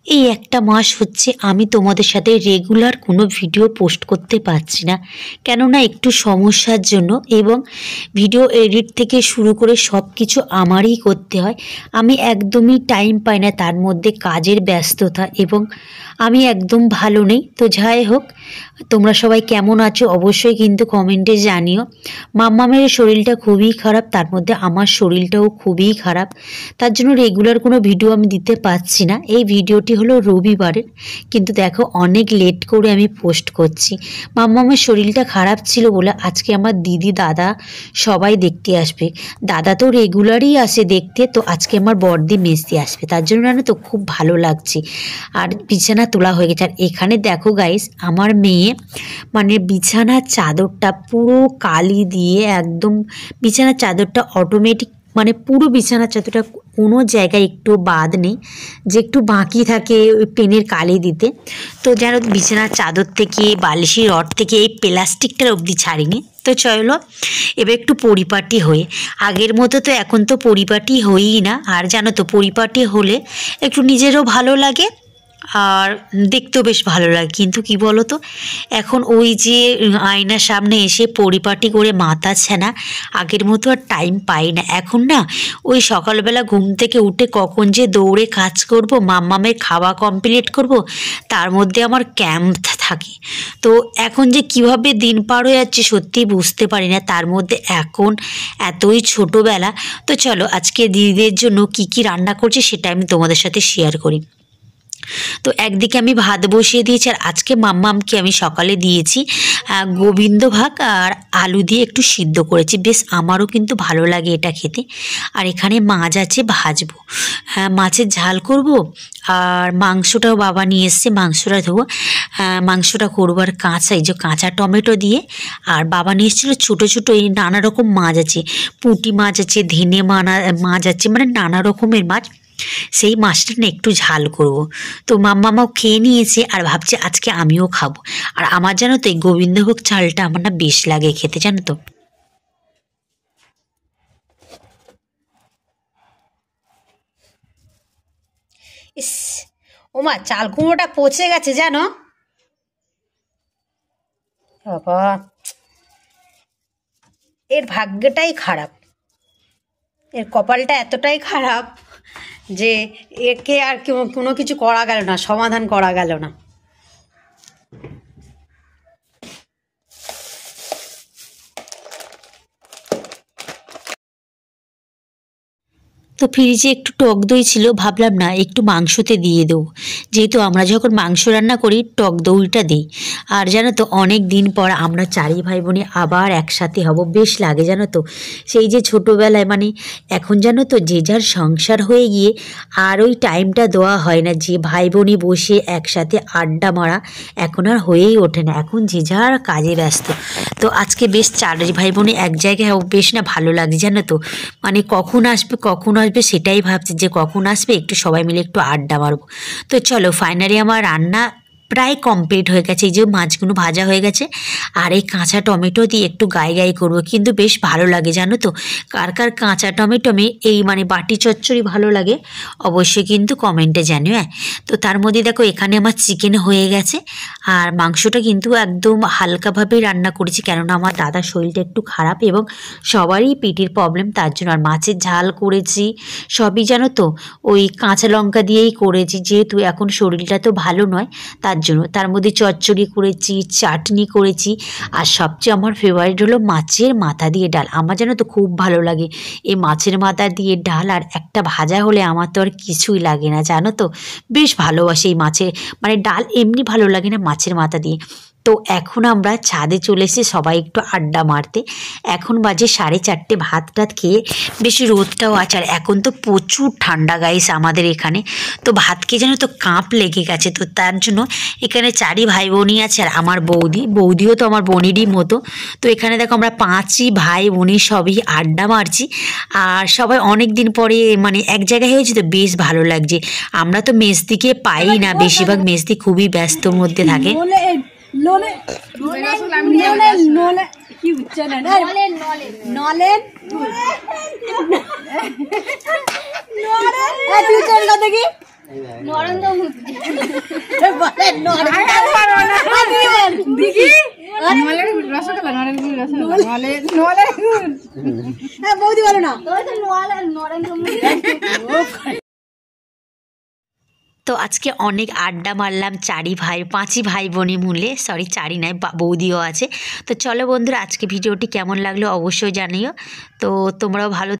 এই একটা মাস হচ্ছে আমি তোমাদের সাথে রেগুলার কোনো ভিডিও পোস্ট করতে পারছি না, কেননা একটু সমস্যার জন্য, এবং ভিডিও এডিট থেকে শুরু করে সব কিছু আমারই করতে হয়। আমি একদমই টাইম পাই না, তার মধ্যে কাজের ব্যস্ততা, এবং আমি একদম ভালো নেই। তো যাই হোক, তোমরা সবাই কেমন আছো অবশ্যই কিন্তু কমেন্টে জানিও। মাম্মামের শরীরটা খুবই খারাপ, তার মধ্যে আমার শরীরটাও খুবই খারাপ, তার জন্য রেগুলার কোনো ভিডিও আমি দিতে পারছি না। এই ভিডিওটি হলো রবিবারের, কিন্তু দেখো অনেক লেট করে আমি পোস্ট করছি। মাম্মামের শরীরটা খারাপ ছিল বলে আজকে আমার দিদি দাদা সবাই দেখতে আসবে। দাদা তো রেগুলারই আসে দেখতে, তো আজকে আমার বড়দি মেসদি আসবে, তার জন্য না তো খুব ভালো লাগছে। আর বিছানা তোলা হয়ে গেছে। আর এখানে দেখো গাইস, আমার মেয়ে মানে বিছানার চাদরটা পুরো কালি দিয়ে একদম, বিছানার চাদরটা অটোমেটিক মানে পুরো বিছানার চাদরটা কোনো জায়গায় একটু বাদ নেই যে একটু বাকি থাকে ওই পেনের কালি দিতে। তো যেন বিছানার চাদর থেকে বালিশের রড থেকে এই প্লাস্টিকটার অবধি ছাড়িনি। তো চলো এবার একটু পরিপাটি হয়ে, আগের মতো তো এখন তো পরিপাটি হইই না। আর জানো তো পরিপাটি হলে একটু নিজেরও ভালো লাগে আর দেখতেও বেশ ভালো লাগে। কিন্তু কি বলো তো, এখন ওই যে আয়নার সামনে এসে পরিপাটি করে মাথা ছানা আগের মতো আর টাইম পাই না। এখন না ওই সকালবেলা ঘুম থেকে উঠে কখন যে দৌড়ে কাজ করব, মাম্মামের খাওয়া কমপ্লিট করব, তার মধ্যে আমার ক্যাম্প থাকে। তো এখন যে কিভাবে দিন পার হয়ে যাচ্ছে সত্যিই বুঝতে পারি না, তার মধ্যে এখন এতই ছোটোবেলা। তো চলো আজকে দিদিদের জন্য কি কি রান্না করছি সেটা আমি তোমাদের সাথে শেয়ার করি। তো একদিকে আমি ভাত বসিয়ে দিয়েছি, আর আজকে মাম্মামকে আমি সকালে দিয়েছি গোবিন্দ ভাগ আর আলু দিয়ে একটু সিদ্ধ করেছি, বেশ আমারও কিন্তু ভালো লাগে এটা খেতে। আর এখানে মাছ আছে ভাজবো, মাছের ঝাল করব। আর মাংসটাও বাবা নিয়ে এসছে, মাংসটা ধোবো, মাংসটা করবো। আর কাঁচা, এই যে কাঁচা টমেটো দিয়ে, আর বাবা নিয়ে এসেছিলো ছোটো ছোটো এই নানা রকম মাছ আছে, পুঁটি মাছ আছে, ধেনে মাছ আছে, মানে নানা রকমের মাছ। সেই মাছটা না একটু ঝাল করব। তো মাম্মাও খেয়ে নিয়েছে, আর ভাবছি আজকে আমিও খাবো। আর আমার জানো তো এই গোবিন্দভোগ চালটা আমার না বেশ লাগে খেতে, জানো তো। ইস, ওমা চাল কুমড়োটা পচে গেছে জানো বাবা, এর ভাগ্যটাই খারাপ, এর কপালটা এতটাই খারাপ যে একে আর কোনো কিছু করা গেল না, সমাধান করা গেল না। তো ফ্রিজে একটু টক দই ছিল, ভাবলাম না একটু মাংসতে দিয়ে দেবো, যেহেতু আমরা যখন মাংস রান্না করি টক দইটা দিই। আর জানো তো অনেক দিন পর আমরা চারি ভাই বোনে আবার একসাথে হব, বেশ লাগে জানো তো। সেই যে ছোটোবেলায় মানে, এখন জানো তো যে যার সংসার হয়ে গিয়ে আর ওই টাইমটা দেওয়া হয় না যে ভাই বোনই বসে একসাথে আড্ডা মারা, এখন আর হয়েই ওঠে না, এখন যে যার কাজে ব্যস্ত। তো আজকে বেশ চারি ভাই বোনে এক জায়গায় বেশ না ভালো লাগে জানো তো। মানে কখন আসবে সেটাই ভাবছি, যে কখন আসবে একটু সবাই মিলে একটু আড্ডা মারবো। তো চলো ফাইনালি আমার রান্না প্রায় কমপ্লিট হয়ে গেছে, এই যে মাছগুলো ভাজা হয়ে গেছে, আর এই কাঁচা টমেটো দিয়ে একটু গায়ে করবো, কিন্তু বেশ ভালো লাগে জানো তো। কার কার কাঁচা টমেটো এই মানে বাটি চচ্চড়ি ভালো লাগে অবশ্যই কিন্তু কমেন্টে জানিও। তো তার মধ্যে দেখো এখানে আমার চিকেন হয়ে গেছে, আর মাংসটা কিন্তু একদম হালকাভাবেই রান্না করেছি, কেননা আমার দাদার শরীরটা একটু খারাপ এবং সবারই পেটের প্রবলেম, তার জন্য। আর মাছের ঝাল করেছি সবই জানো তো ওই কাঁচা লঙ্কা দিয়েই করেছি, যেহেতু এখন শরীরটা তো ভালো নয়, তার জন্য। তার মধ্যে চচ্চড়ি করেছি, চাটনি করেছি, আর সবচেয়ে আমার ফেভারিট হলো মাছের মাথা দিয়ে ডাল। আমার জানো তো খুব ভালো লাগে এই মাছের মাথা দিয়ে ডাল, আর একটা ভাজা হলে আমার তো আর কিছুই লাগে না জানো তো। বেশ ভালোবাসি এই মাছের মানে ডাল, এমনি ভালো লাগে না মাছের মাথা দিয়ে। তো এখন আমরা ছাদে চলে এসে সবাই একটু আড্ডা মারতে। এখন বাজে 4:30, ভাত টাত খেয়ে বেশি রোদটাও আছে, আর এখন তো প্রচুর ঠান্ডা গাইস আমাদের এখানে। তো ভাত খেয়ে যেন তো কাঁপ লেগে গেছে, তো তার জন্য এখানে চারি ভাই বোনই আছে, আর আমার বৌদিও তো আমার বোনেরই মতো। তো এখানে দেখো আমরা 5ই ভাই বোনই সবই আড্ডা মারছি, আর সবাই অনেক দিন পরে মানে এক জায়গায় হয়েছে, তো বেশ ভালো লাগছে। আমরা তো মেসদিকে পাই না, বেশিরভাগ মেসদি খুবই ব্যস্তর মধ্যে থাকে। নরেন্দ্র মোদি রসগোল্লা বৌদি বলো না। নরেন্দ্র মোদি। তো আজকে অনেক আড্ডা মারলাম পাঁচই ভাই বোনে মিলে, সরি চারি নয়, বৌদিও আছে। তো চলো বন্ধুরা, আজকে ভিডিওটি কেমন লাগলো অবশ্যই জানিও। তো তোমরাও ভালো